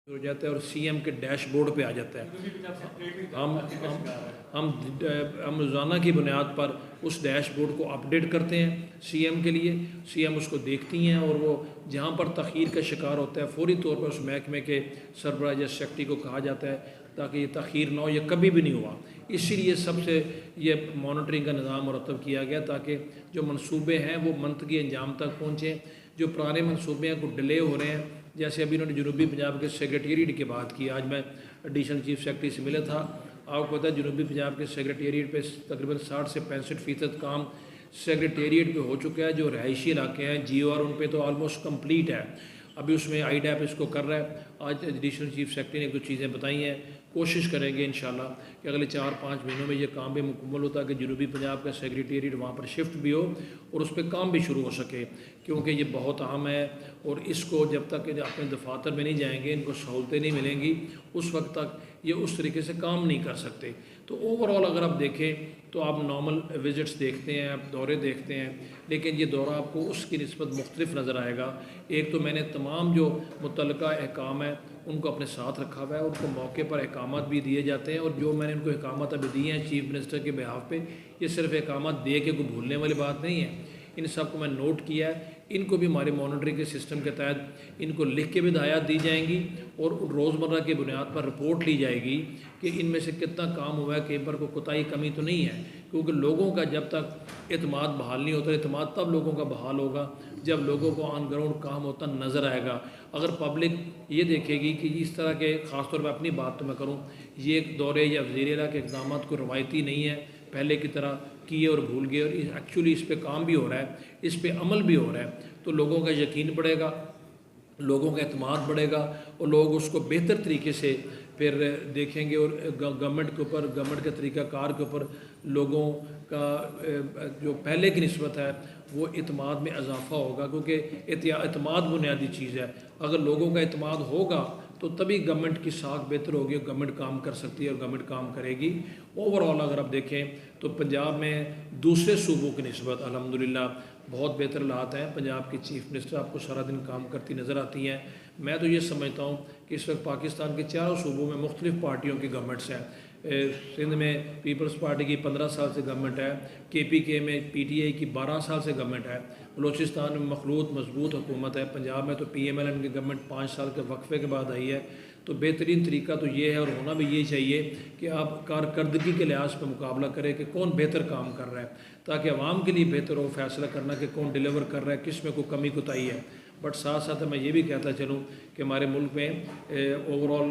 हो जाता है और सीएम के डैशबोर्ड पे आ जाता है। हम रोज़ाना की बुनियाद पर उस डैशबोर्ड को अपडेट करते हैं सीएम के लिए। सीएम उसको देखती हैं और वो जहाँ पर तख़ीर का शिकार होता है फ़ौरी तौर पर उस महकमे के सरबराह या सेक्रेटरी को कहा जाता है ताकि ये तख़ीर ना हो, ये कभी भी नहीं हुआ। इसीलिए सबसे ये मॉनिटरिंग का निज़ाम मुरतब किया गया ताकि जो मनसूबे हैं वो मंतकी अंजाम तक पहुँचें। जो पुराने मनसूबे हैं कुछ डिले हो रहे हैं, जैसे अभी उन्होंने जनूबी पंजाब के सेक्रेटेरिएट की बात की। आज मैं एडिशनल चीफ सेक्रेटरी से मिला था। आपको पता है जनूबी पंजाब के सेक्रेटेरिएट पे तकरीबन 60 से 65% काम सेक्रेटेरिएट पे हो चुका है। जो रहायशी इलाके हैं GOR उन पे तो आलमोस्ट कंप्लीट है। अभी उसमें IDAP इसको कर रहा है। आज एडिशनल चीफ सेक्रेटरी ने कुछ चीज़ें बताई हैं। कोशिश करेंगे इंशाल्लाह कि अगले 4-5 महीनों में ये काम भी मुकम्मल होता है कि जनूबी पंजाब का सेक्रेटेरिएट वहाँ पर शिफ्ट भी हो और उस पर काम भी शुरू हो सके, क्योंकि ये बहुत अहम है। और इसको जब तक अपने दफातर में नहीं जाएंगे, इनको सहूलतें नहीं मिलेंगी, उस वक्त तक ये उस तरीके से काम नहीं कर सकते। तो ओवरऑल अगर आप देखें तो आप नॉर्मल विज़िट्स देखते हैं, आप दौरे देखते हैं, लेकिन ये दौरा आपको उसकी निस्बत मुख्तलिफ नज़र आएगा। एक तो मैंने तमाम जो मुतल्लका अहकाम है उनको अपने साथ रखा हुआ है, उनको मौके पर अहकामात भी दिए जाते हैं। और जो मैंने उनको अहकामात अभी दिए हैं चीफ मिनिस्टर के बिहाफ पे, ये सिर्फ अहकामात दे के कोई भूलने वाली बात नहीं है। इन सब को मैं नोट किया है। इनको भी हमारे मॉनिटरिंग के सिस्टम के तहत इनको लिख के भी हिदायत दी जाएंगी और रोज़मर्रा की बुनियाद पर रिपोर्ट ली जाएगी कि इनमें से कितना काम हुआ है, कहीं पर कोई कोताही कमी तो नहीं है। क्योंकि लोगों का जब तक एतमाद बहाल नहीं होता, एतमाद तब लोगों का बहाल होगा जब लोगों को ऑन ग्राउंड काम होता नज़र आएगा। अगर पब्लिक ये देखेगी कि इस तरह के, ख़ासतौर पर अपनी बात तो मैं करूँ, ये दौरे या वज़ीर आला के इक़दाम को रवायती नहीं है, पहले की तरह किए और भूल गए, और एक्चुअली इस पे काम भी हो रहा है, इस पे अमल भी हो रहा है, तो लोगों का यकीन बढ़ेगा, लोगों का एतमाद बढ़ेगा और लोग उसको बेहतर तरीके से फिर देखेंगे। और गवर्नमेंट के ऊपर, गवर्नमेंट के तरीक़ाकार के ऊपर लोगों का जो पहले की निस्बत है वो एतमाद में इजाफ़ा होगा, क्योंकि एतमाद बुनियादी चीज़ है। अगर लोगों का एतमाद होगा तो तभी गवर्नमेंट की साख बेहतर होगी और गवर्नमेंट काम कर सकती है और गवर्नमेंट काम करेगी। ओवरऑल अगर आप देखें तो पंजाब में दूसरे सूबों की निस्बत अल्हम्दुलिल्लाह बहुत बेहतर हालात हैं। पंजाब की चीफ मिनिस्टर आपको सारा दिन काम करती नज़र आती हैं। मैं तो ये समझता हूँ कि इस वक्त पाकिस्तान के चारों सूबों में मुख्तलिफ़ पार्टियों की गवर्नमेंट्स हैं। सिंध में पीपल्स पार्टी की 15 साल से गवर्नमेंट है, KPK में PTI की 12 साल से गवर्नमेंट है, बलूचिस्तान में मखलूत मजबूत हुकूमत है, पंजाब में तो PMLN की गवर्नमेंट 5 साल के वक्फे के बाद आई है। तो बेहतरीन तरीका तो ये है और होना भी ये चाहिए कि आप कारकर्दगी के लिहाज पर मुकाबला करें कि कौन बेहतर काम कर रहा है, ताकि आवाम के लिए बेहतर हो फैसला करना कि कौन डिलीवर कर रहा है, किस में कोई कमी कोताही है। बट साथ साथ मैं ये भी कहता चलूँ कि हमारे मुल्क में ओवरऑल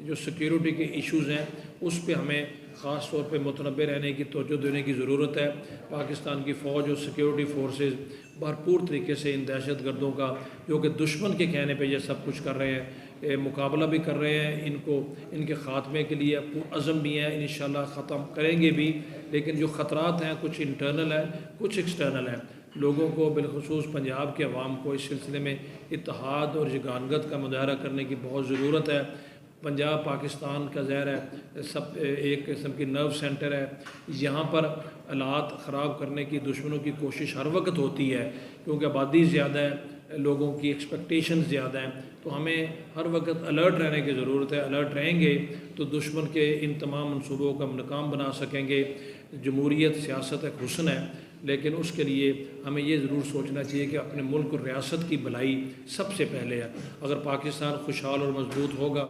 जो सिक्योरिटी के इश्यूज़ हैं उस पर हमें ख़ास तौर पे मुतनब्बे रहने की, तवज्जो देने की ज़रूरत है। पाकिस्तान की फ़ौज और सिक्योरिटी फोर्सेस भरपूर तरीके से इन दहशत गर्दों का, जो कि दुश्मन के कहने पे ये सब कुछ कर रहे हैं, मुकाबला भी कर रहे हैं, इनको इनके ख़ात्मे के लिए पुरअज़म भी हैं, इंशाल्लाह ख़त्म करेंगे भी। लेकिन जो ख़तरात हैं कुछ इंटरनल है, कुछ एक्सटर्नल है। लोगों को बिलखुसूस पंजाब के अवाम को इस सिलसिले में इत्तेहाद और यगानगत का मुजाहरा करने की बहुत ज़रूरत है। पंजाब पाकिस्तान का ज़हर है, सब एक किस्म की नर्व सेंटर है। यहाँ पर हालात ख़राब करने की दुश्मनों की कोशिश हर वक्त होती है, क्योंकि आबादी ज़्यादा है, लोगों की एक्सपेक्टेशन ज़्यादा हैं। तो हमें हर वक्त अलर्ट रहने की ज़रूरत है। अलर्ट रहेंगे तो दुश्मन के इन तमाम मनसूबों का नाकाम बना सकेंगे। जमहूरियत सियासत एक हुस्न है, लेकिन उसके लिए हमें ये ज़रूर सोचना चाहिए कि अपने मुल्क और रियासत की भलाई सबसे पहले है। अगर पाकिस्तान खुशहाल और मजबूत होगा